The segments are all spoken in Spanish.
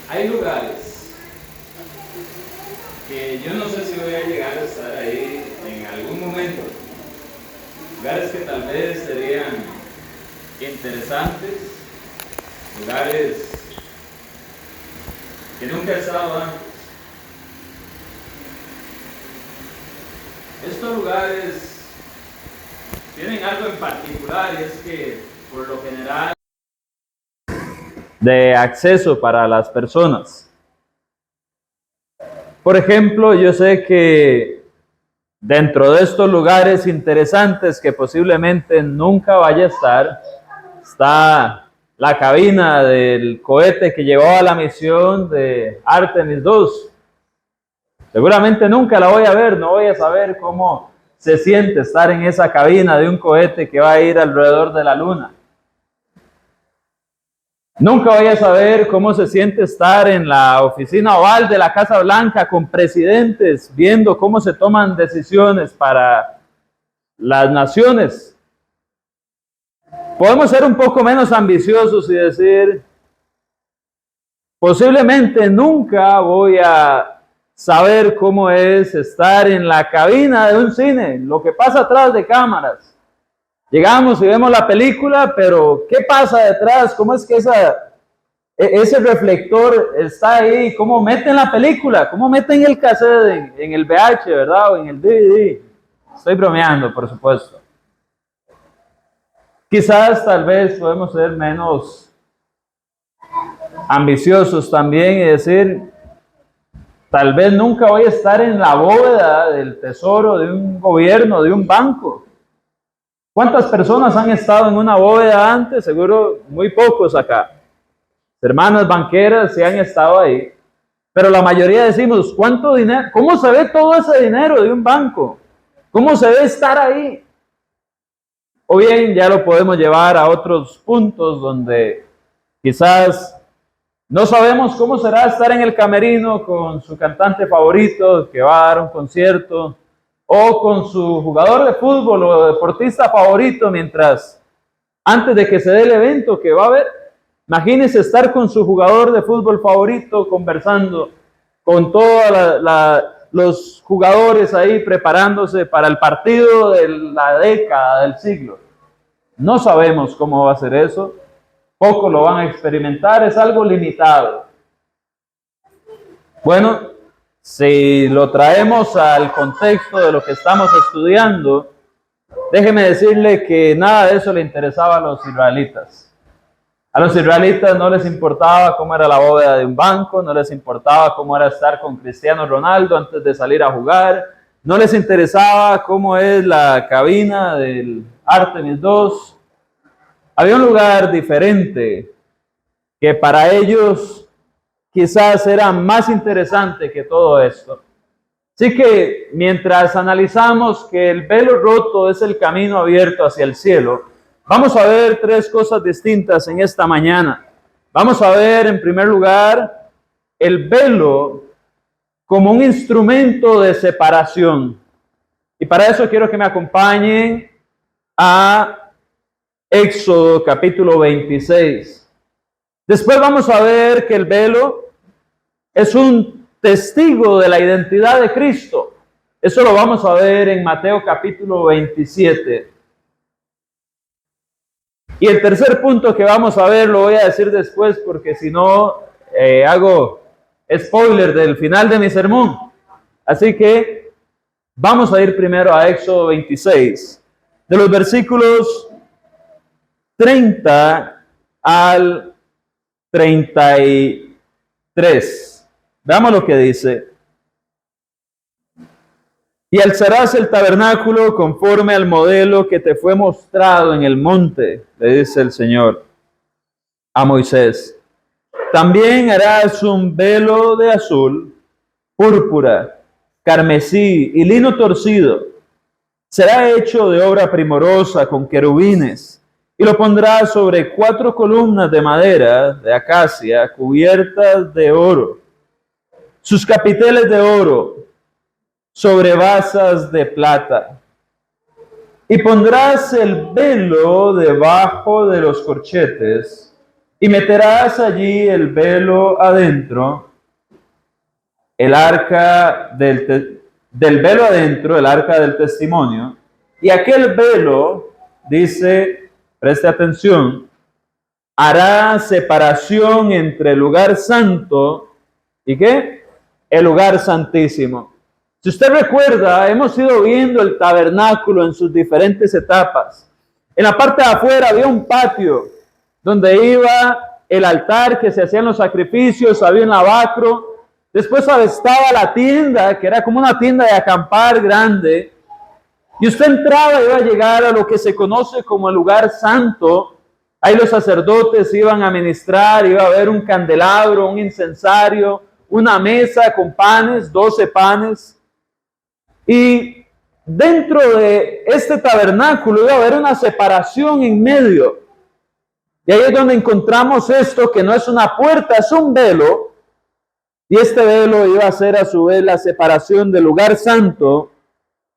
Hay lugares que yo no sé si voy a llegar a estar ahí en algún momento. Lugares que tal vez serían interesantes, lugares que nunca he estado antes. Estos lugares tienen algo en particular y es que por lo general de acceso para las personas. Por ejemplo, yo sé que dentro de estos lugares interesantes que posiblemente nunca vaya a estar, está la cabina del cohete que llevó a la misión de Artemis II. Seguramente nunca la voy a ver, no voy a saber cómo se siente estar en esa cabina de un cohete que va a ir alrededor de la luna. Nunca voy a saber cómo se siente estar en la oficina oval de la Casa Blanca con presidentes viendo cómo se toman decisiones para las naciones. Podemos ser un poco menos ambiciosos y decir, posiblemente nunca voy a saber cómo es estar en la cabina de un cine, lo que pasa atrás de cámaras. Llegamos y vemos la película, pero ¿qué pasa detrás? ¿Cómo es que ese reflector está ahí? ¿Cómo meten la película? ¿Cómo meten el cassette en el VH, verdad? O en el DVD. Estoy bromeando, por supuesto. Quizás tal vez podemos ser menos ambiciosos también y decir, tal vez nunca voy a estar en la bóveda del tesoro de un gobierno, de un banco. ¿Cuántas personas han estado en una bóveda antes? Seguro muy pocos acá. Hermanas banqueras sí han estado ahí. Pero la mayoría decimos, ¿cuánto dinero? ¿Cómo se ve todo ese dinero de un banco? ¿Cómo se ve estar ahí? O bien ya lo podemos llevar a otros puntos donde quizás no sabemos cómo será estar en el camerino con su cantante favorito que va a dar un concierto, o con su jugador de fútbol o deportista favorito mientras, antes de que se dé el evento que va a haber. Imagínense estar con su jugador de fútbol favorito conversando con todos los jugadores ahí preparándose para el partido de la década, del siglo. No sabemos cómo va a ser eso. Pocos lo van a experimentar, es algo limitado. Bueno, si lo traemos al contexto de lo que estamos estudiando, déjeme decirle que nada de eso le interesaba a los israelitas. A los israelitas no les importaba cómo era la bóveda de un banco, no les importaba cómo era estar con Cristiano Ronaldo antes de salir a jugar, no les interesaba cómo es la cabina del Artemis II. Había un lugar diferente que para ellos quizás era más interesante que todo esto. Así que mientras analizamos que el velo roto es el camino abierto hacia el cielo, vamos a ver tres cosas distintas en esta mañana. Vamos a ver, en primer lugar, el velo como un instrumento de separación. Y para eso quiero que me acompañen a Éxodo capítulo 26. Después vamos a ver que el velo es un testigo de la identidad de Cristo. Eso lo vamos a ver en Mateo capítulo 27. Y el tercer punto que vamos a ver lo voy a decir después porque si no hago spoiler del final de mi sermón. Así que vamos a ir primero a Éxodo 26, de los versículos 30 al 33. Veamos lo que dice. Y alzarás el tabernáculo conforme al modelo que te fue mostrado en el monte, le dice el Señor a Moisés. También harás un velo de azul, púrpura, carmesí y lino torcido. Será hecho de obra primorosa con querubines y lo pondrás sobre 4 columnas de madera de acacia cubiertas de oro. Sus capiteles de oro sobre basas de plata. Y pondrás el velo debajo de los corchetes Y meterás allí el velo adentro, el arca del velo adentro, el arca del testimonio, y aquel velo, dice, preste atención, hará separación entre el lugar santo y ¿qué? El lugar santísimo. Si usted recuerda, hemos ido viendo el tabernáculo en sus diferentes etapas. En la parte de afuera había un patio donde iba el altar que se hacían los sacrificios, había un lavacro. Después estaba la tienda, que era como una tienda de acampar grande. Y usted entraba y iba a llegar a lo que se conoce como el lugar santo. Ahí los sacerdotes iban a ministrar, iba a haber un candelabro, un incensario, una mesa con panes, 12 panes. Y dentro de este tabernáculo iba a haber una separación en medio. Y ahí es donde encontramos esto, que no es una puerta, es un velo. Y este velo iba a ser a su vez la separación del lugar santo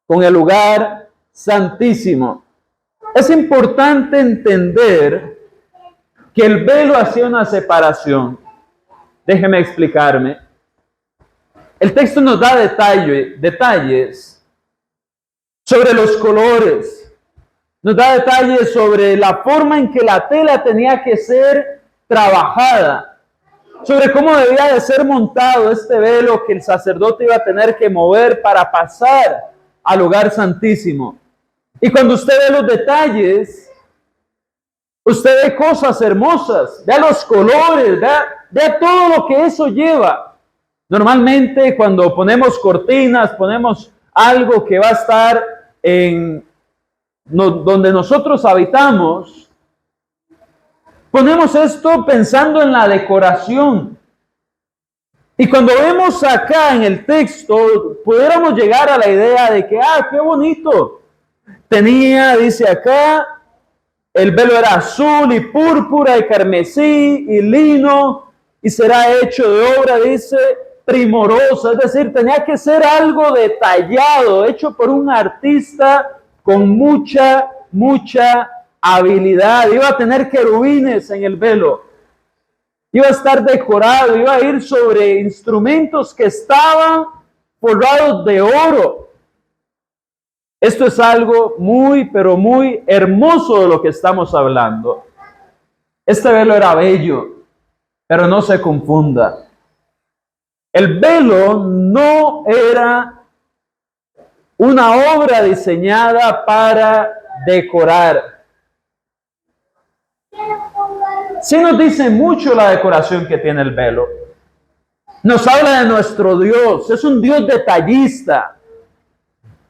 con el lugar santísimo. Es importante entender que el velo hacía una separación. Déjeme explicarme. El texto nos da detalles sobre los colores, nos da detalles sobre la forma en que la tela tenía que ser trabajada, sobre cómo debía de ser montado este velo que el sacerdote iba a tener que mover para pasar al lugar santísimo. Y cuando usted ve los detalles, usted ve cosas hermosas, vea los colores, vea todo lo que eso lleva. Normalmente cuando ponemos cortinas, ponemos algo que va a estar donde nosotros habitamos, ponemos esto pensando en la decoración. Y cuando vemos acá en el texto, pudiéramos llegar a la idea de que, qué bonito. Dice acá, el velo era azul y púrpura y carmesí y lino, y será hecho de obra, dice, primorosa, es decir, tenía que ser algo detallado, hecho por un artista con mucha habilidad. Iba a tener querubines en el velo, iba a estar decorado, iba a ir sobre instrumentos que estaban forrados de oro. Esto es algo pero muy hermoso de lo que estamos hablando. Este velo era bello, pero no se confunda. El velo no era una obra diseñada para decorar. Sí nos dice mucho la decoración que tiene el velo. Nos habla de nuestro Dios, es un Dios detallista.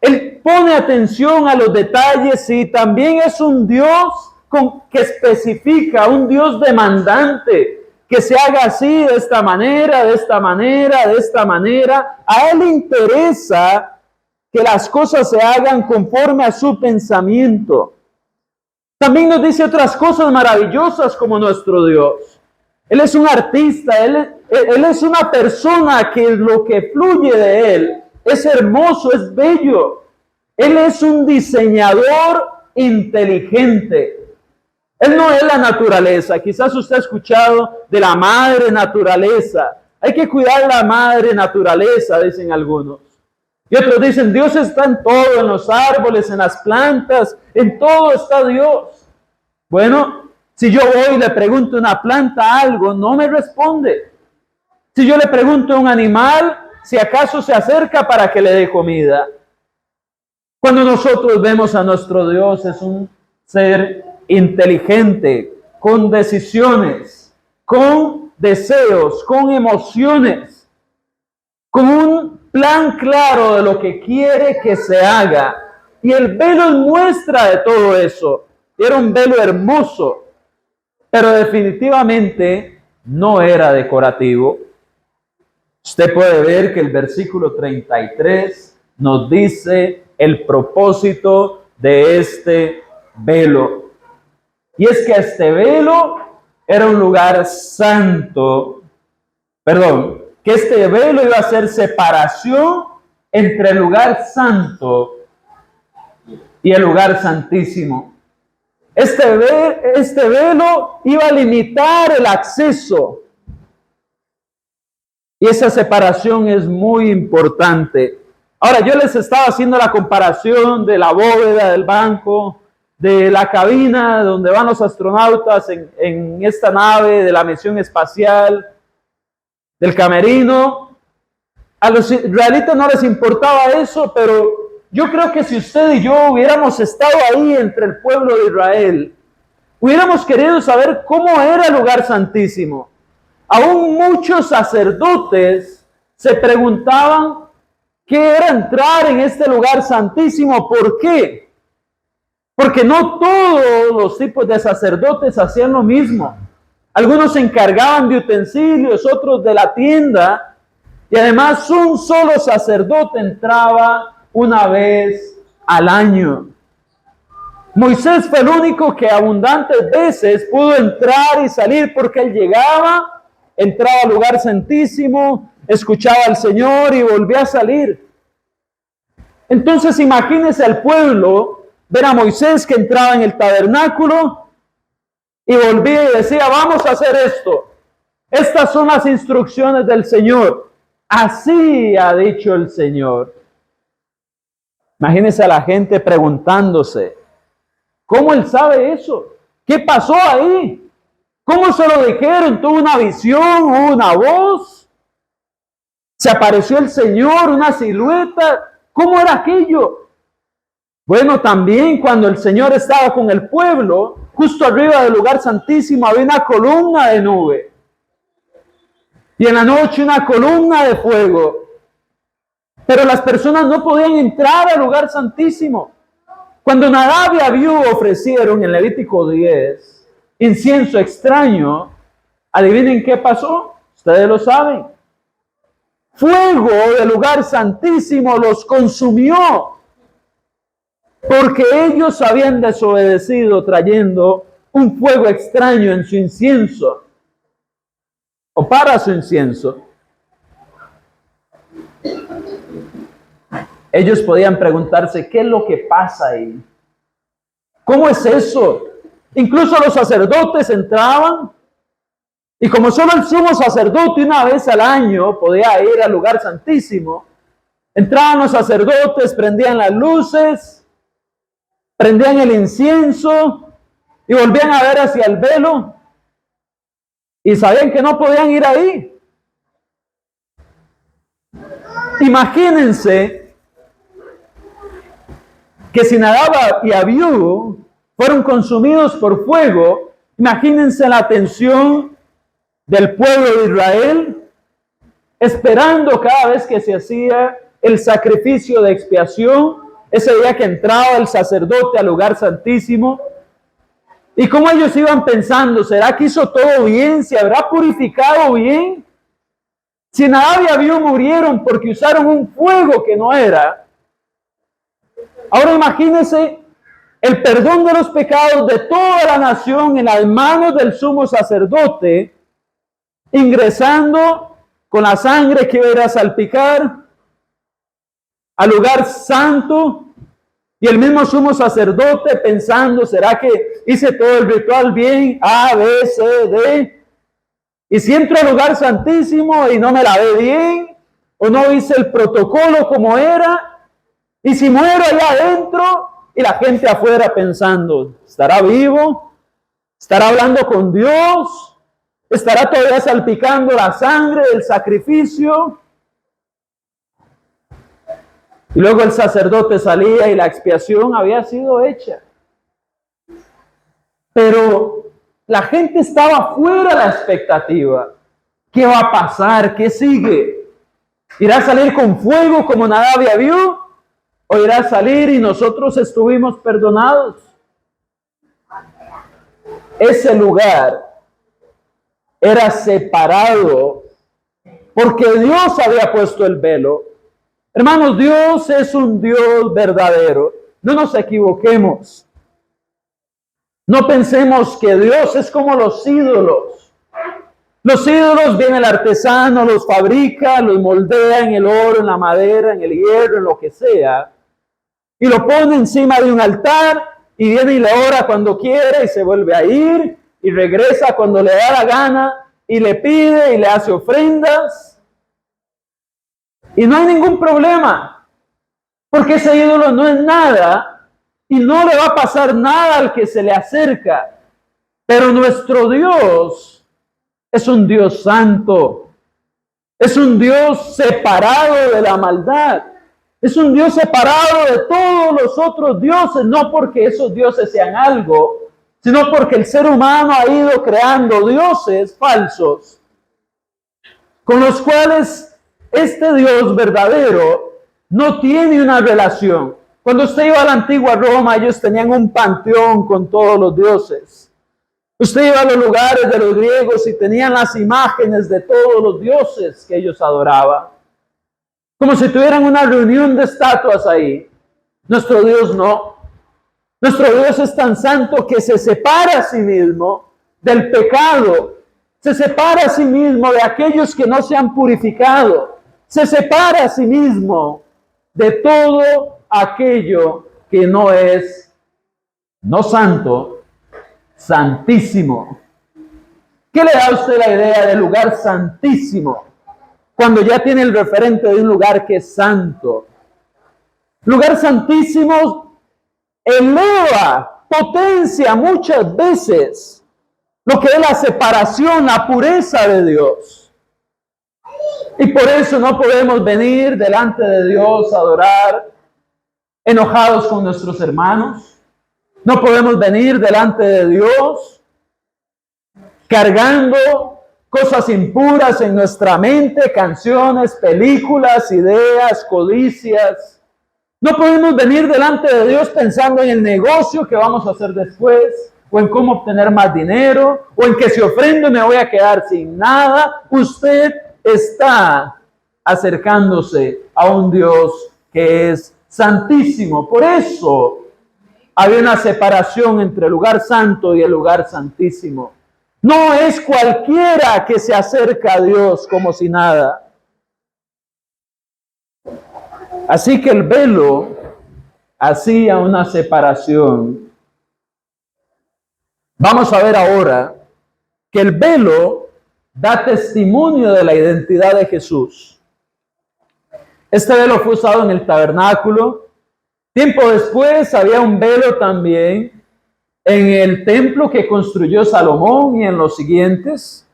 Él pone atención a los detalles y también es un Dios que especifica, un Dios demandante. Que se haga así, de esta manera, de esta manera, de esta manera. A Él le interesa que las cosas se hagan conforme a su pensamiento. También nos dice otras cosas maravillosas como nuestro Dios. Él es un artista, Él es una persona que lo que fluye de Él es hermoso, es bello. Él es un diseñador inteligente. Él no es la naturaleza. Quizás usted ha escuchado de la madre naturaleza. Hay que cuidar la madre naturaleza, dicen algunos. Y otros dicen, Dios está en todo, en los árboles, en las plantas, en todo está Dios. Bueno, si yo voy y le pregunto a una planta algo, no me responde. Si yo le pregunto a un animal, si acaso se acerca para que le dé comida. Cuando nosotros vemos a nuestro Dios, es un ser inteligente, con decisiones, con deseos, con emociones, con un plan claro de lo que quiere que se haga. Y el velo es muestra de todo eso. Era un velo hermoso, pero definitivamente no era decorativo. Usted puede ver que el versículo 33 nos dice el propósito de este velo. Y es que este velo era un lugar santo, que este velo iba a hacer separación entre el lugar santo y el lugar santísimo. Este velo iba a limitar el acceso. Y esa separación es muy importante. Ahora, yo les estaba haciendo la comparación de la bóveda del banco, de la cabina donde van los astronautas en esta nave de la misión espacial, del camerino. A los israelitas no les importaba eso, pero yo creo que si usted y yo hubiéramos estado ahí entre el pueblo de Israel, hubiéramos querido saber cómo era el lugar santísimo. Aún muchos sacerdotes se preguntaban qué era entrar en este lugar santísimo. ¿Por qué? Porque no todos los tipos de sacerdotes hacían lo mismo. Algunos se encargaban de utensilios, otros de la tienda, y además un solo sacerdote entraba una vez al año. Moisés fue el único que abundantes veces pudo entrar y salir porque él llegaba, entraba al lugar santísimo, escuchaba al Señor y volvía a salir. Entonces imagínense al pueblo ver a Moisés que entraba en el tabernáculo y volvía y decía, vamos a hacer esto. Estas son las instrucciones del Señor. Así ha dicho el Señor. Imagínense a la gente preguntándose, ¿cómo él sabe eso? ¿Qué pasó ahí? ¿Cómo se lo dijeron? ¿Tuvo una visión? ¿Hubo una voz? ¿Se apareció el Señor? ¿Una silueta? ¿Cómo era aquello? Bueno, también cuando el Señor estaba con el pueblo, justo arriba del lugar santísimo había una columna de nube. Y en la noche una columna de fuego. Pero las personas no podían entrar al lugar santísimo. Cuando Nadab y Abiú ofrecieron en Levítico 10 incienso extraño, adivinen qué pasó. Ustedes lo saben. Fuego del lugar santísimo los consumió. Porque ellos habían desobedecido trayendo un fuego extraño en su incienso. O para su incienso. Ellos podían preguntarse, ¿qué es lo que pasa ahí? ¿Cómo es eso? Incluso los sacerdotes entraban y como solo el sumo sacerdote una vez al año podía ir al lugar santísimo, entraban los sacerdotes, prendían las luces, prendían el incienso y volvían a ver hacia el velo y sabían que no podían ir ahí. Imagínense que si Nadab y Abiú fueron consumidos por fuego, imagínense la atención del pueblo de Israel, esperando cada vez que se hacía el sacrificio de expiación, ese día que entraba el sacerdote al lugar santísimo, y cómo ellos iban pensando, ¿será que hizo todo bien? ¿Se habrá purificado bien? Si Nadab y Abiú murieron porque usaron un fuego que no era, ahora imagínense el perdón de los pecados de toda la nación en las manos del sumo sacerdote, ingresando con la sangre que iba a ir a salpicar al lugar santo, y el mismo sumo sacerdote pensando, ¿será que hice todo el ritual bien? A, B, C, D. Y si entro al lugar santísimo y no me lavé bien, o no hice el protocolo como era, y si muero allá adentro, y la gente afuera pensando, ¿estará vivo? ¿Estará hablando con Dios? ¿Estará todavía salpicando la sangre del sacrificio? Y luego el sacerdote salía y la expiación había sido hecha. Pero la gente estaba fuera de la expectativa. ¿Qué va a pasar? ¿Qué sigue? ¿Irá a salir con fuego como Nadab y Abiú? ¿O irá a salir y nosotros estuvimos perdonados? Ese lugar era separado porque Dios había puesto el velo. Hermanos, Dios es un Dios verdadero. No nos equivoquemos. No pensemos que Dios es como los ídolos. Los ídolos viene el artesano, los fabrica, los moldea en el oro, en la madera, en el hierro, en lo que sea, y lo pone encima de un altar y viene y le ora cuando quiere y se vuelve a ir y regresa cuando le da la gana y le pide y le hace ofrendas. Y no hay ningún problema, porque ese ídolo no es nada y no le va a pasar nada al que se le acerca. Pero nuestro Dios es un Dios santo, es un Dios separado de la maldad, es un Dios separado de todos los otros dioses, no porque esos dioses sean algo, sino porque el ser humano ha ido creando dioses falsos, con los cuales este Dios verdadero no tiene una relación. Cuando usted iba a la antigua Roma, ellos tenían un panteón con todos los dioses. Usted iba a los lugares de los griegos y tenían las imágenes de todos los dioses que ellos adoraban. Como si tuvieran una reunión de estatuas ahí. Nuestro Dios no. Nuestro Dios es tan santo que se separa a sí mismo del pecado. Se separa a sí mismo de aquellos que no se han purificado. Se separa a sí mismo de todo aquello que no es, no santo, santísimo. ¿Qué le da a usted la idea del lugar santísimo? Cuando ya tiene el referente de un lugar que es santo. Lugar santísimo eleva, potencia muchas veces lo que es la separación, la pureza de Dios. Y por eso no podemos venir delante de Dios a adorar enojados con nuestros hermanos. No podemos venir delante de Dios cargando cosas impuras en nuestra mente, canciones, películas, ideas, codicias. No podemos venir delante de Dios pensando en el negocio que vamos a hacer después, o en cómo obtener más dinero, o en que si ofrendo me voy a quedar sin nada. Usted está acercándose a un Dios que es santísimo. Por eso había una separación entre el lugar santo y el lugar santísimo. No es cualquiera que se acerca a Dios como si nada. Así que el velo hacía una separación. Vamos a ver ahora que el velo da testimonio de la identidad de Jesús. Este velo fue usado en el tabernáculo. Tiempo después había un velo también en el templo que construyó Salomón y en los siguientes.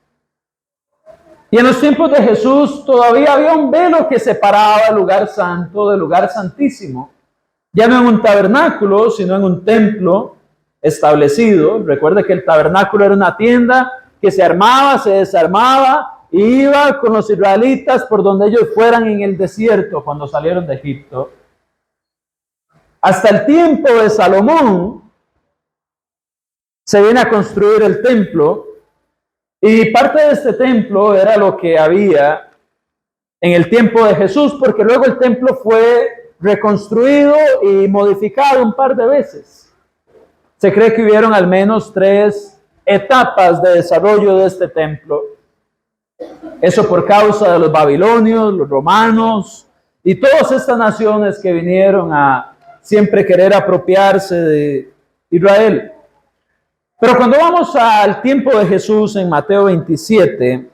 Y en los tiempos de Jesús todavía había un velo que separaba el lugar santo del lugar santísimo. Ya no en un tabernáculo, sino en un templo establecido. Recuerde que el tabernáculo era una tienda que se armaba, se desarmaba, e iba con los israelitas por donde ellos fueran en el desierto cuando salieron de Egipto. Hasta el tiempo de Salomón se viene a construir el templo, y parte de este templo era lo que había en el tiempo de Jesús, porque luego el templo fue reconstruido y modificado un par de veces. Se cree que hubieron al menos 3 etapas de desarrollo de este templo. Eso por causa de los babilonios, los romanos y todas estas naciones que vinieron a siempre querer apropiarse de Israel. Pero cuando vamos al tiempo de Jesús en Mateo 27,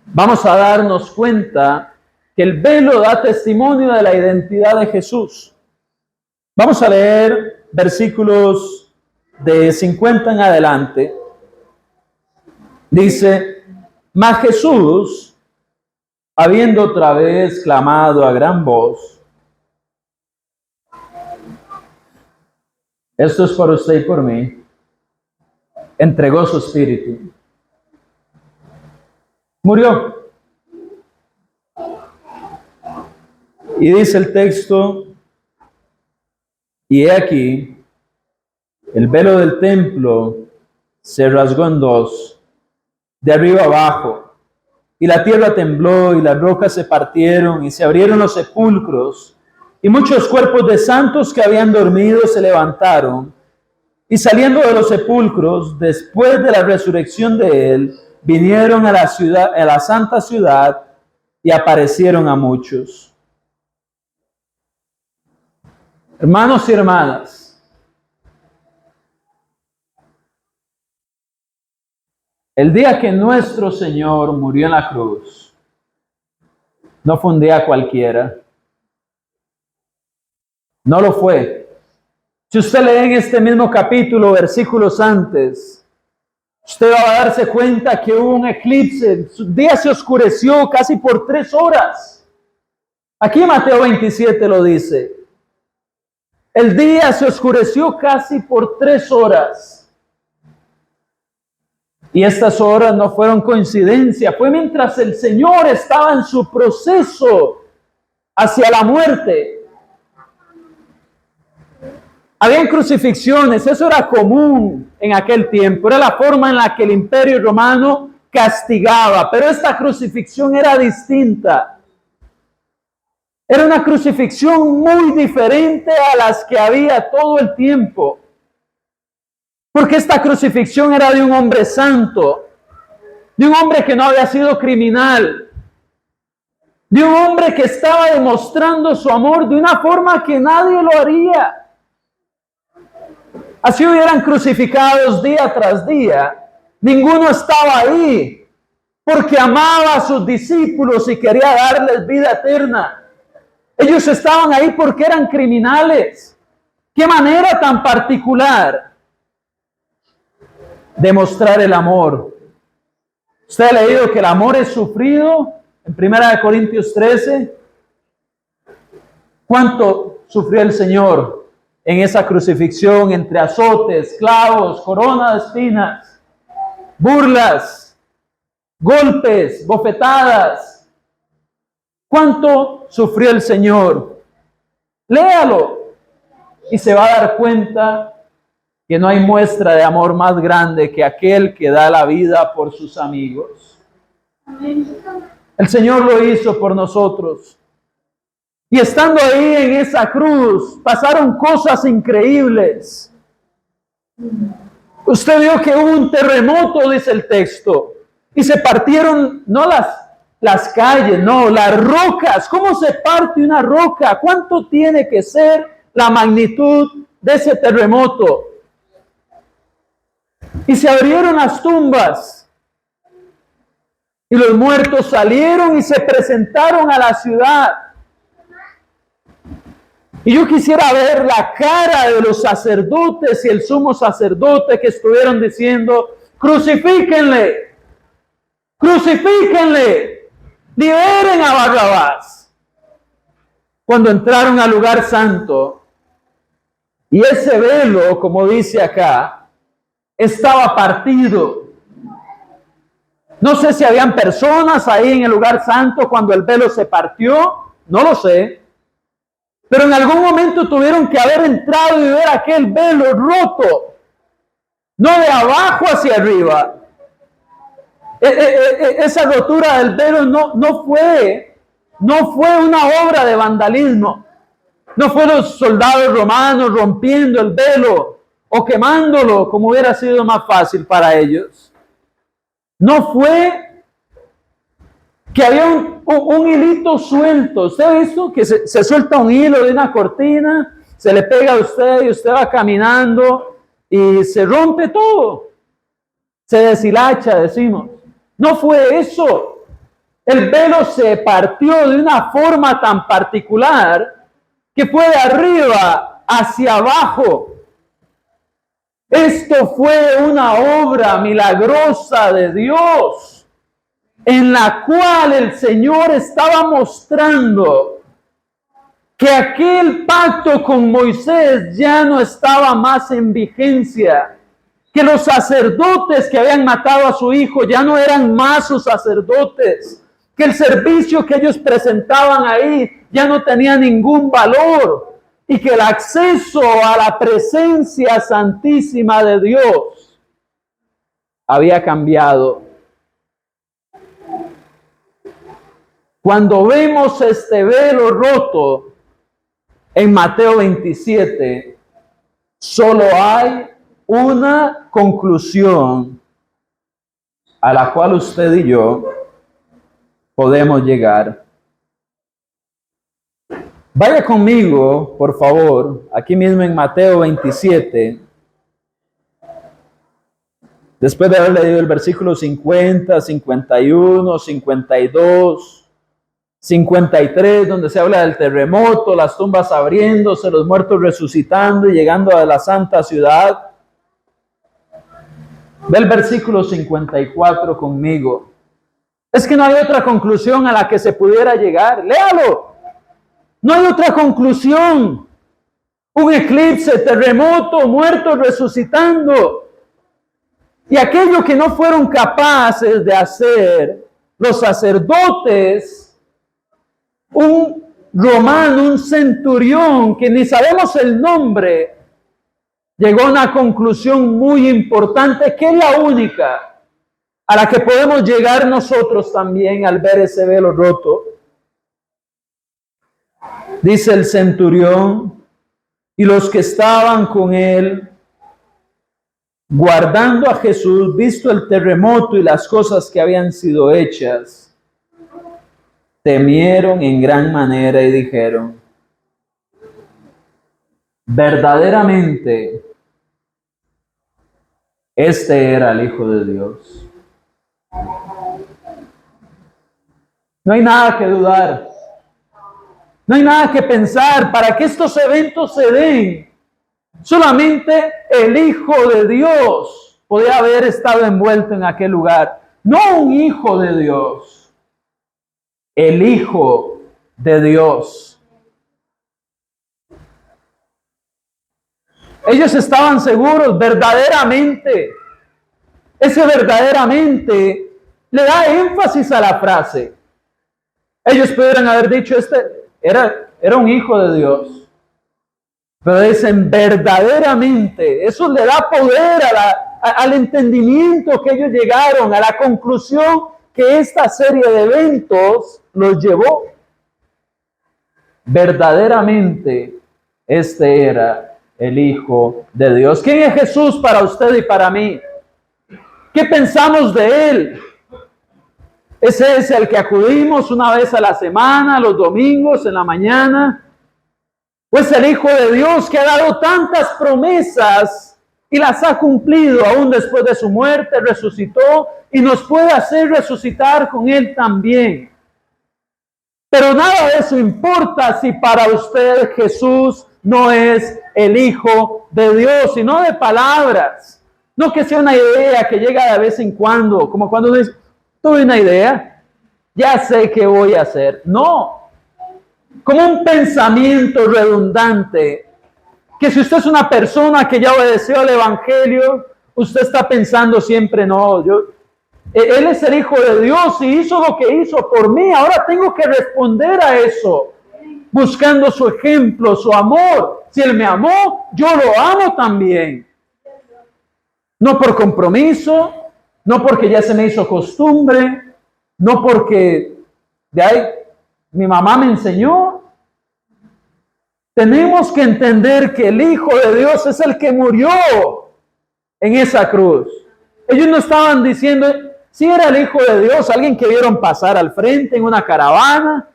vamos a darnos cuenta que el velo da testimonio de la identidad de Jesús. Vamos a leer versículos de 50 en adelante. Dice: mas Jesús, habiendo otra vez clamado a gran voz, esto es por usted y por mí, entregó su espíritu. Murió. Y dice el texto: y he aquí, el velo del templo se rasgó en 2, de arriba abajo, y la tierra tembló, y las rocas se partieron, y se abrieron los sepulcros, y muchos cuerpos de santos que habían dormido se levantaron, y saliendo de los sepulcros, después de la resurrección de él, vinieron a la ciudad, a la santa ciudad, y aparecieron a muchos. Hermanos y hermanas, El día que nuestro Señor murió en la cruz, no fue un día cualquiera. No lo fue. Si usted lee en este mismo capítulo, versículos antes, usted va a darse cuenta que hubo un eclipse. Su día se oscureció casi por 3 horas. Aquí Mateo 27 lo dice. El día se oscureció casi por 3 horas. Y estas horas no fueron coincidencia. Fue mientras el Señor estaba en su proceso hacia la muerte. Habían crucifixiones, eso era común en aquel tiempo. Era la forma en la que el Imperio Romano castigaba. Pero esta crucifixión era distinta. Era una crucifixión muy diferente a las que había todo el tiempo. Porque esta crucifixión era de un hombre santo, de un hombre que no había sido criminal, de un hombre que estaba demostrando su amor de una forma que nadie lo haría. Así hubieran crucificados día tras día, ninguno estaba ahí porque amaba a sus discípulos y quería darles vida eterna. Ellos estaban ahí porque eran criminales. ¿Qué manera tan particular de mostrar el amor? Usted ha leído que el amor es sufrido en 1 Corintios 13. ¿Cuánto sufrió el Señor en esa crucifixión entre azotes, clavos, corona de espinas, burlas, golpes, bofetadas? ¿Cuánto sufrió el Señor? Léalo y se va a dar cuenta que no hay muestra de amor más grande que aquel que da la vida por sus amigos. El Señor lo hizo por nosotros. Y estando ahí en esa cruz, pasaron cosas increíbles. Usted vio que hubo un terremoto, dice el texto, y se partieron, no las calles, no, las rocas. ¿Cómo se parte una roca? ¿Cuánto tiene que ser la magnitud de ese terremoto? Y se abrieron las tumbas. Y los muertos salieron y se presentaron a la ciudad. Y yo quisiera ver la cara de los sacerdotes y el sumo sacerdote que estuvieron diciendo: crucifíquenle, crucifíquenle, liberen a Barrabás. Cuando entraron al lugar santo, y ese velo, como dice acá, estaba partido. No sé si habían personas ahí en el lugar santo cuando el velo se partió, no lo sé. Pero en algún momento tuvieron que haber entrado y ver aquel velo roto, no de abajo hacia arriba. Esa rotura del velo no fue una obra de vandalismo. No fueron los soldados romanos rompiendo el velo o quemándolo, como hubiera sido más fácil para ellos. No fue que había un hilito suelto. ¿Usted ha visto que se suelta un hilo de una cortina, se le pega a usted y usted va caminando y se rompe todo? Se deshilacha, decimos. No fue eso. El velo se partió de una forma tan particular que fue de arriba hacia abajo. Esto fue una obra milagrosa de Dios, en la cual el Señor estaba mostrando que aquel pacto con Moisés ya no estaba más en vigencia, que los sacerdotes que habían matado a su hijo ya no eran más sus sacerdotes, que el servicio que ellos presentaban ahí ya no tenía ningún valor, y que el acceso a la presencia santísima de Dios había cambiado. Cuando vemos este velo roto en Mateo 27, solo hay una conclusión a la cual usted y yo podemos llegar. Vaya conmigo, por favor, aquí mismo en Mateo 27, Después de haber leído el versículo 50, 51, 52, 53, donde se habla del terremoto, las tumbas abriéndose, los muertos resucitando y llegando a la santa ciudad. Ve el versículo 54 conmigo. Es que no hay otra conclusión a la que se pudiera llegar. Léalo. No hay otra conclusión. Un eclipse, terremoto, muertos resucitando. Y aquello que no fueron capaces de hacer los sacerdotes, un romano, un centurión, que ni sabemos el nombre, llegó a una conclusión muy importante, que es la única a la que podemos llegar nosotros también al ver ese velo roto. Dice el centurión, y los que estaban con él, guardando a Jesús, visto el terremoto y las cosas que habían sido hechas, temieron en gran manera y dijeron, verdaderamente, este era el Hijo de Dios. No hay nada que dudar. No hay nada que pensar. Para que estos eventos se den, solamente el Hijo de Dios podía haber estado envuelto en aquel lugar. No un hijo de Dios. El Hijo de Dios. Ellos estaban seguros verdaderamente. Ese verdaderamente le da énfasis a la frase. Ellos pudieran haber dicho, era un hijo de Dios. Pero dicen verdaderamente. Eso le da poder al entendimiento que ellos llegaron, a la conclusión que esta serie de eventos los llevó. Verdaderamente, este era el Hijo de Dios. ¿Quién es Jesús para usted y para mí? ¿Qué pensamos de Él? Ese es el que acudimos una vez a la semana, los domingos, en la mañana. Pues el Hijo de Dios que ha dado tantas promesas y las ha cumplido aún después de su muerte, resucitó y nos puede hacer resucitar con Él también. Pero nada de eso importa si para usted Jesús no es el Hijo de Dios, sino de palabras. No que sea una idea que llega de vez en cuando, como cuando uno dice, tuve una idea, ya sé qué voy a hacer. No, como un pensamiento redundante, que si usted es una persona que ya obedeció al Evangelio, usted está pensando siempre, no, Él es el Hijo de Dios y hizo lo que hizo por mí, ahora tengo que responder a eso, buscando su ejemplo, su amor. Si Él me amó, yo lo amo también. No por compromiso, no porque ya se me hizo costumbre, no porque de ahí mi mamá me enseñó. Tenemos que entender que el Hijo de Dios es el que murió en esa cruz. Ellos no estaban diciendo, si era el Hijo de Dios, alguien que vieron pasar al frente en una caravana.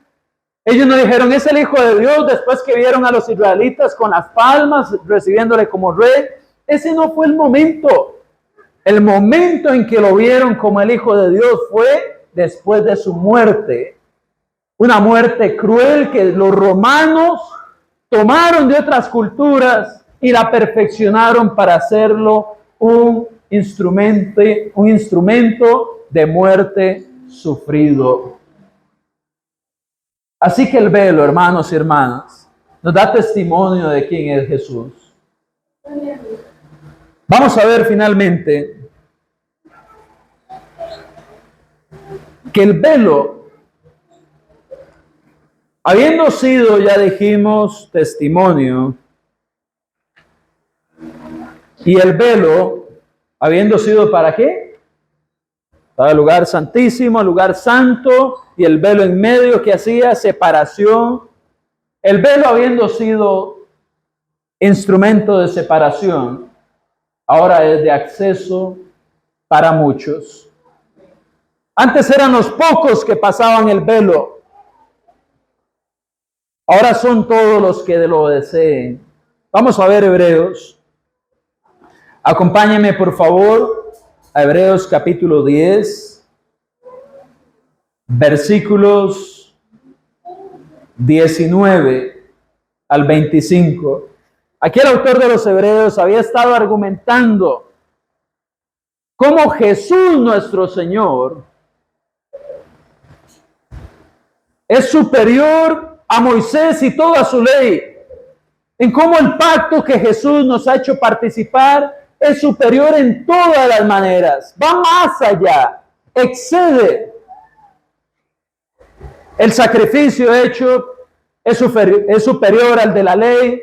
Ellos no dijeron, es el Hijo de Dios, después que vieron a los israelitas con las palmas, recibiéndole como rey. Ese no fue el momento. El momento en que lo vieron como el Hijo de Dios fue después de su muerte. Una muerte cruel que los romanos tomaron de otras culturas y la perfeccionaron para hacerlo un instrumento de muerte sufrido. Así que el velo, hermanos y hermanas, nos da testimonio de quién es Jesús. Vamos a ver finalmente que el velo, habiendo sido, ya dijimos, testimonio, y el velo, habiendo sido ¿para qué? Para el lugar santísimo, el lugar santo, y el velo en medio que hacía separación. El velo habiendo sido instrumento de separación, ahora es de acceso para muchos. Antes eran los pocos que pasaban el velo. Ahora son todos los que lo deseen. Vamos a ver Hebreos. Acompáñenme, por favor, a Hebreos capítulo 10, versículos 19 al 25. Aquí el autor de los Hebreos había estado argumentando cómo Jesús nuestro Señor es superior a Moisés y toda su ley, en cómo el pacto que Jesús nos ha hecho participar es superior en todas las maneras, va más allá, excede. El sacrificio hecho es superior al de la ley,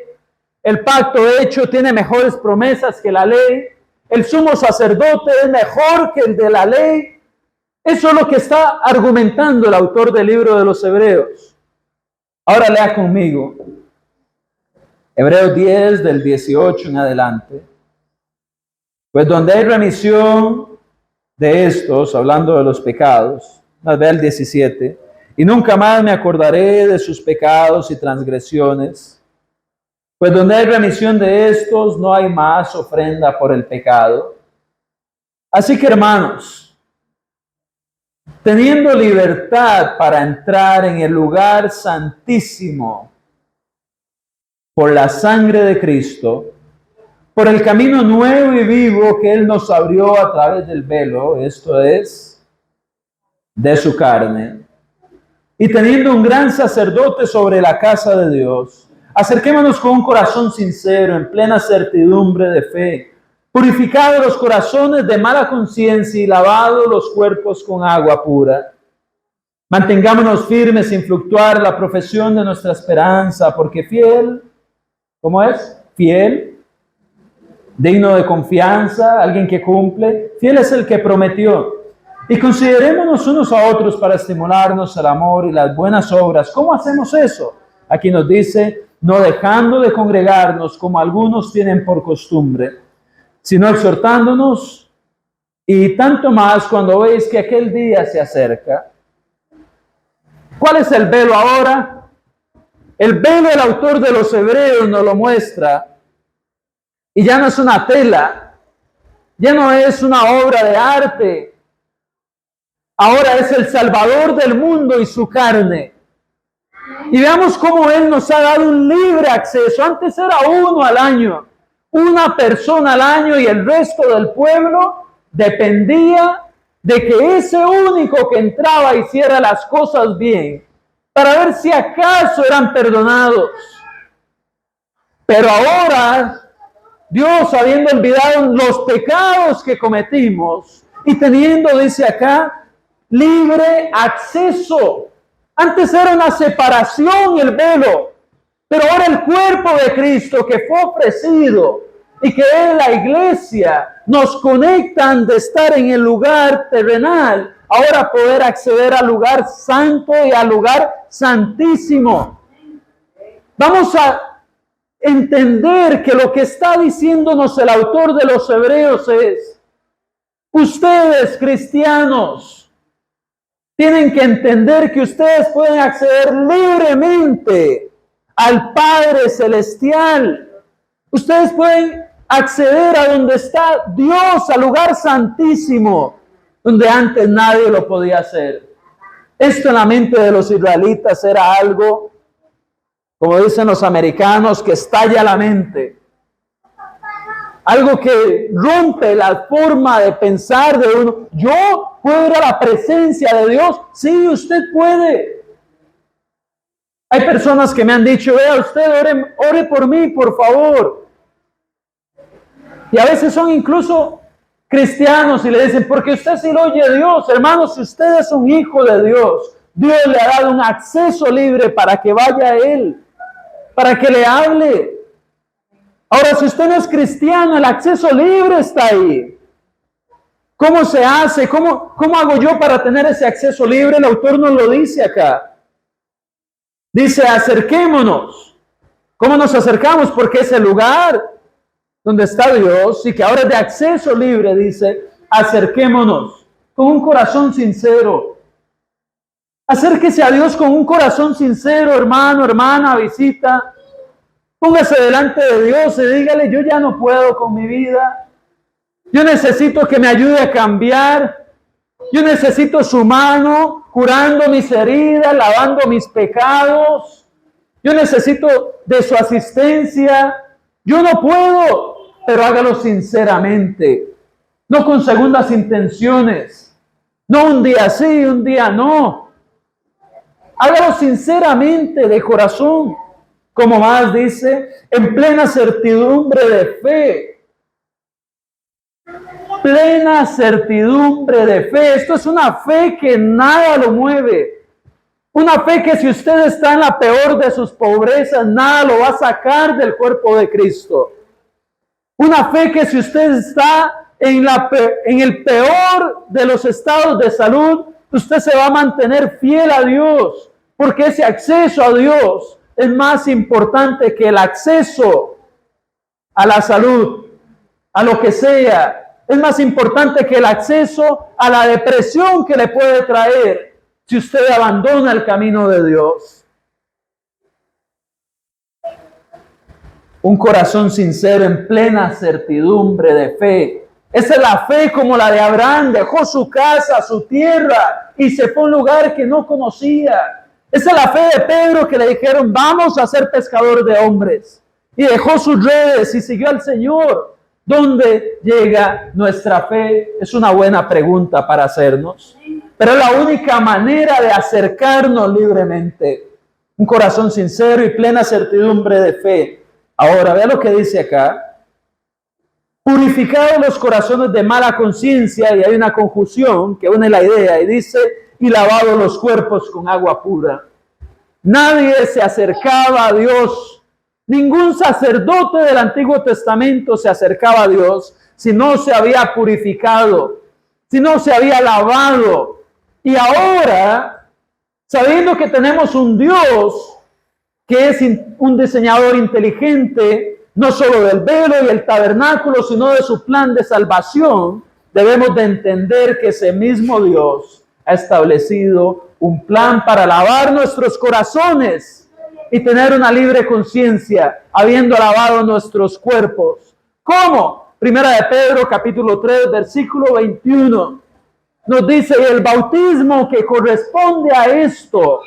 el pacto hecho tiene mejores promesas que la ley, el sumo sacerdote es mejor que el de la ley. Eso es lo que está argumentando el autor del libro de los Hebreos. Ahora lea conmigo Hebreos 10 del 18 en adelante. Pues donde hay remisión de estos, hablando de los pecados, ve el 17, y nunca más me acordaré de sus pecados y transgresiones. Pues donde hay remisión de estos, no hay más ofrenda por el pecado. Así que, hermanos, teniendo libertad para entrar en el lugar santísimo por la sangre de Cristo, por el camino nuevo y vivo que Él nos abrió a través del velo, esto es, de su carne, y teniendo un gran sacerdote sobre la casa de Dios, acerquémonos con un corazón sincero, en plena certidumbre de fe, purificados los corazones de mala conciencia y lavados los cuerpos con agua pura. Mantengámonos firmes sin fluctuar la profesión de nuestra esperanza, porque fiel, ¿cómo es? Fiel, digno de confianza, alguien que cumple, fiel es el que prometió. Y considerémonos unos a otros para estimularnos al amor y las buenas obras. ¿Cómo hacemos eso? Aquí nos dice, no dejando de congregarnos como algunos tienen por costumbre, sino exhortándonos, y tanto más cuando veis que aquel día se acerca. ¿Cuál es el velo ahora? El velo, el autor de los Hebreos nos lo muestra, y ya no es una tela, ya no es una obra de arte, ahora es el Salvador del mundo y su carne. Y veamos cómo Él nos ha dado un libre acceso. Antes era uno al año, una persona al año, y el resto del pueblo dependía de que ese único que entraba hiciera las cosas bien, para ver si acaso eran perdonados. Pero ahora, Dios, habiendo olvidado los pecados que cometimos y teniendo, dice acá, libre acceso. Antes era una separación el velo, pero ahora el cuerpo de Cristo que fue ofrecido y que es la iglesia, nos conectan de estar en el lugar terrenal, ahora poder acceder al lugar santo y al lugar santísimo. Vamos a entender que lo que está diciéndonos el autor de los Hebreos es, ustedes cristianos, tienen que entender que ustedes pueden acceder libremente al Padre Celestial. Ustedes pueden acceder a donde está Dios, al lugar santísimo, donde antes nadie lo podía hacer. Esto en la mente de los israelitas era algo, como dicen los americanos, que estalla la mente. Algo que rompe la forma de pensar de uno. ¿Yo puedo ir a la presencia de Dios? Sí, usted puede. Hay personas que me han dicho, vea usted, ore por mí, por favor. Y a veces son incluso cristianos y le dicen, porque usted sí lo oye Dios. Hermanos, si usted es un hijo de Dios, Dios le ha dado un acceso libre para que vaya a Él, para que le hable. Ahora, si usted no es cristiano, el acceso libre está ahí. ¿Cómo se hace? ¿Cómo hago yo para tener ese acceso libre? El autor nos lo dice acá. Dice, acerquémonos. ¿Cómo nos acercamos? Porque es el lugar donde está Dios y que ahora es de acceso libre, dice, acerquémonos con un corazón sincero. Acérquese a Dios con un corazón sincero, hermano, hermana, visita. Póngase delante de Dios y dígale, yo ya no puedo con mi vida. Yo necesito que me ayude a cambiar. Yo necesito su mano curando mis heridas, lavando mis pecados. Yo necesito de su asistencia. Yo no puedo, pero hágalo sinceramente, no con segundas intenciones, no un día sí, un día no. Hágalo sinceramente, de corazón, como más dice, en plena certidumbre de fe. Plena certidumbre de fe. Esto es una fe que nada lo mueve. Una fe que si usted está en la peor de sus pobrezas, nada lo va a sacar del cuerpo de Cristo. Una fe que si usted está en el peor de los estados de salud, usted se va a mantener fiel a Dios, porque ese acceso a Dios es más importante que el acceso a la salud, a lo que sea. Es más importante que el acceso a la depresión que le puede traer si usted abandona el camino de Dios. Un corazón sincero en plena certidumbre de fe. Esa es la fe como la de Abraham. Dejó su casa, su tierra y se fue a un lugar que no conocía. Esa es la fe de Pedro, que le dijeron, vamos a ser pescador de hombres. Y dejó sus redes y siguió al Señor. ¿Dónde llega nuestra fe? Es una buena pregunta para hacernos. Pero es la única manera de acercarnos libremente. Un corazón sincero y plena certidumbre de fe. Ahora, vea lo que dice acá. Purificados los corazones de mala conciencia, y hay una conjunción que une la idea y dice, y lavados los cuerpos con agua pura. Nadie se acercaba a Dios. Ningún sacerdote del Antiguo Testamento se acercaba a Dios si no se había purificado, si no se había lavado. Y ahora, sabiendo que tenemos un Dios que es un diseñador inteligente, no solo del velo y el tabernáculo, sino de su plan de salvación, debemos de entender que ese mismo Dios ha establecido un plan para lavar nuestros corazones y tener una libre conciencia, habiendo lavado nuestros cuerpos. ¿Cómo? Primera de Pedro, capítulo 3, versículo 21. Nos dice, y el bautismo que corresponde a esto,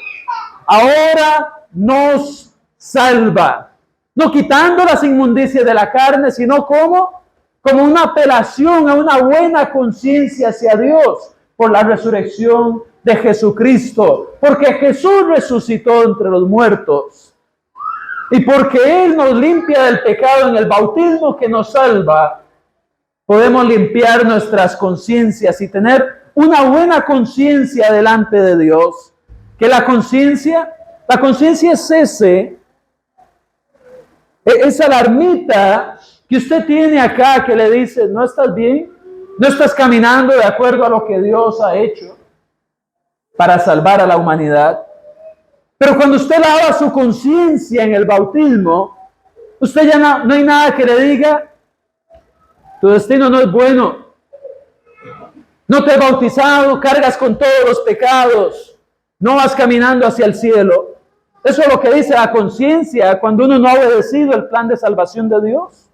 ahora nos salva. No quitando las inmundicias de la carne, sino como una apelación a una buena conciencia hacia Dios por la resurrección de Jesucristo, porque Jesús resucitó entre los muertos y porque Él nos limpia del pecado en el bautismo que nos salva, podemos limpiar nuestras conciencias y tener una buena conciencia delante de Dios. Que la conciencia es esa alarmita que usted tiene acá que le dice, ¿no estás bien? ¿No estás caminando de acuerdo a lo que Dios ha hecho para salvar a la humanidad? Pero cuando usted lava su conciencia en el bautismo, usted ya no hay nada que le diga, tu destino no es bueno, no te he bautizado, cargas con todos los pecados, no vas caminando hacia el cielo. Eso es lo que dice la conciencia cuando uno no ha obedecido el plan de salvación de Dios.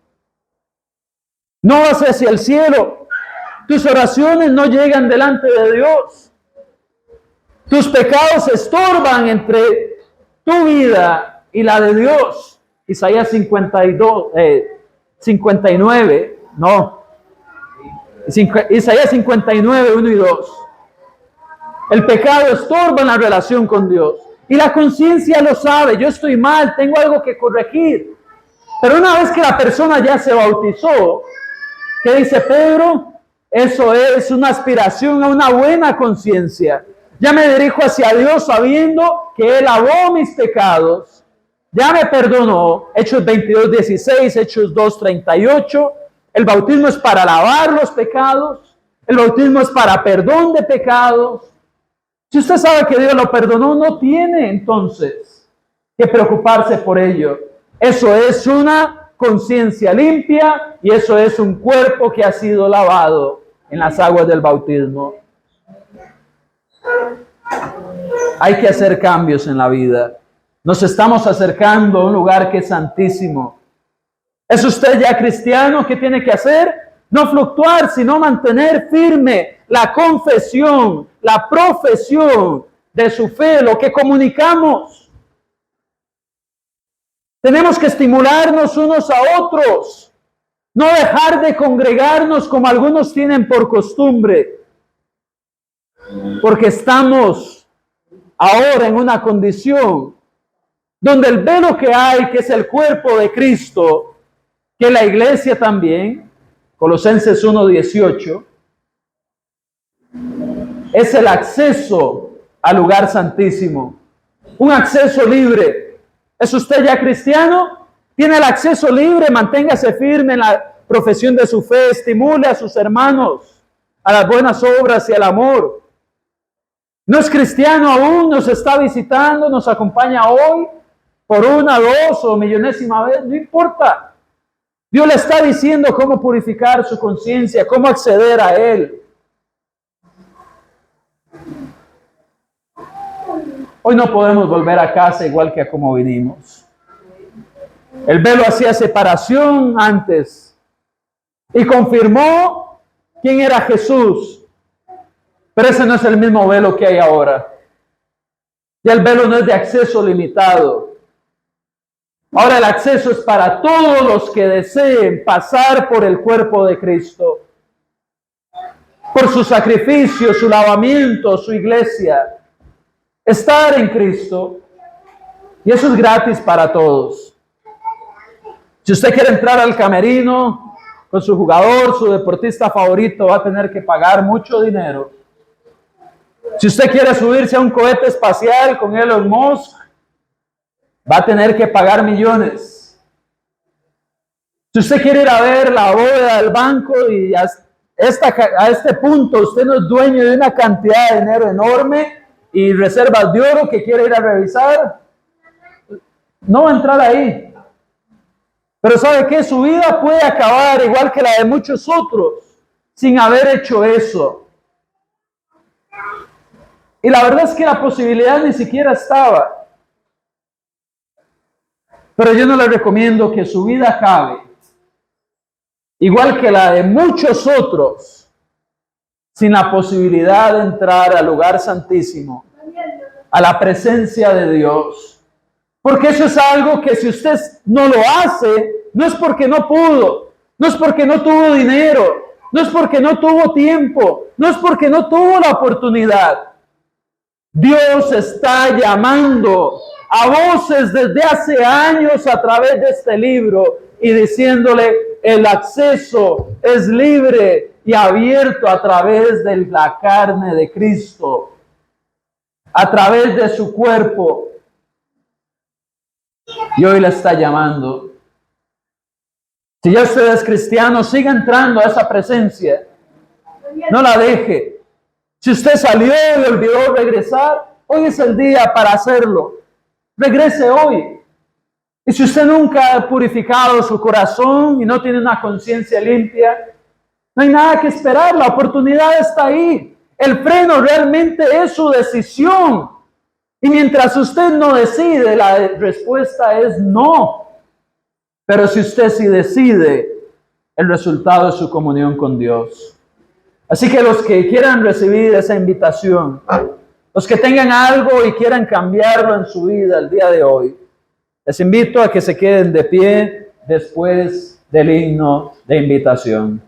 No vas hacia el cielo, tus oraciones no llegan delante de Dios. Tus pecados estorban entre tu vida y la de Dios. Isaías 59, no. Isaías 59, 1 y 2. El pecado estorba en la relación con Dios. Y la conciencia lo sabe. Yo estoy mal, tengo algo que corregir. Pero una vez que la persona ya se bautizó, ¿qué dice Pedro? Eso es una aspiración a una buena conciencia. Ya me dirijo hacia Dios sabiendo que Él lavó mis pecados. Ya me perdonó. Hechos 22, 16, Hechos 2, 38. El bautismo es para lavar los pecados. El bautismo es para perdón de pecados. Si usted sabe que Dios lo perdonó, no tiene entonces que preocuparse por ello. Eso es una conciencia limpia y eso es un cuerpo que ha sido lavado en las aguas del bautismo. Hay que hacer cambios en la vida. Nos estamos acercando a un lugar que es santísimo. ¿Es usted ya cristiano? ¿Qué tiene que hacer? No fluctuar, sino mantener firme la confesión, la profesión de su fe, lo que comunicamos. Tenemos que estimularnos unos a otros, no dejar de congregarnos como algunos tienen por costumbre, porque estamos ahora en una condición donde el velo que hay, que es el cuerpo de Cristo, que la iglesia también, Colosenses 1:18, es el acceso al lugar santísimo, un acceso libre. ¿Es usted ya cristiano? Tiene el acceso libre, manténgase firme en la profesión de su fe, estimule a sus hermanos a las buenas obras y al amor. No es cristiano aún, nos está visitando, nos acompaña hoy por una, dos o millonésima vez, no importa. Dios le está diciendo cómo purificar su conciencia, cómo acceder a Él. Hoy no podemos volver a casa igual que a como vinimos. El velo hacía separación antes y confirmó quién era Jesús. Pero ese no es el mismo velo que hay ahora. Ya el velo no es de acceso limitado. Ahora el acceso es para todos los que deseen pasar por el cuerpo de Cristo, por su sacrificio, su lavamiento, su iglesia, estar en Cristo. Y eso es gratis para todos. Si usted quiere entrar al camerino con su jugador, su deportista favorito, va a tener que pagar mucho dinero. Si usted quiere subirse a un cohete espacial con Elon Musk, va a tener que pagar millones. Si usted quiere ir a ver la bóveda del banco y a este punto usted no es dueño de una cantidad de dinero enorme y reservas de oro que quiere ir a revisar, no va a entrar ahí. Pero ¿sabe qué? Su vida puede acabar igual que la de muchos otros sin haber hecho eso. Y la verdad es que la posibilidad ni siquiera estaba. Pero yo no le recomiendo que su vida acabe, igual que la de muchos otros, sin la posibilidad de entrar al lugar santísimo, a la presencia de Dios. Porque eso es algo que si usted no lo hace, no es porque no pudo, no es porque no tuvo dinero, no es porque no tuvo tiempo, no es porque no tuvo la oportunidad. Dios está llamando a voces desde hace años a través de este libro y diciéndole: el acceso es libre y abierto a través de la carne de Cristo, a través de su cuerpo. Y hoy le está llamando. Si ya usted es cristiano, siga entrando a esa presencia. No la deje. Si usted salió y olvidó regresar, hoy es el día para hacerlo. Regrese hoy. Y si usted nunca ha purificado su corazón y no tiene una conciencia limpia, no hay nada que esperar. La oportunidad está ahí. El freno realmente es su decisión. Y mientras usted no decide, la respuesta es no. Pero si usted sí decide, el resultado es su comunión con Dios. Así que los que quieran recibir esa invitación, los que tengan algo y quieran cambiarlo en su vida el día de hoy, les invito a que se queden de pie después del himno de invitación.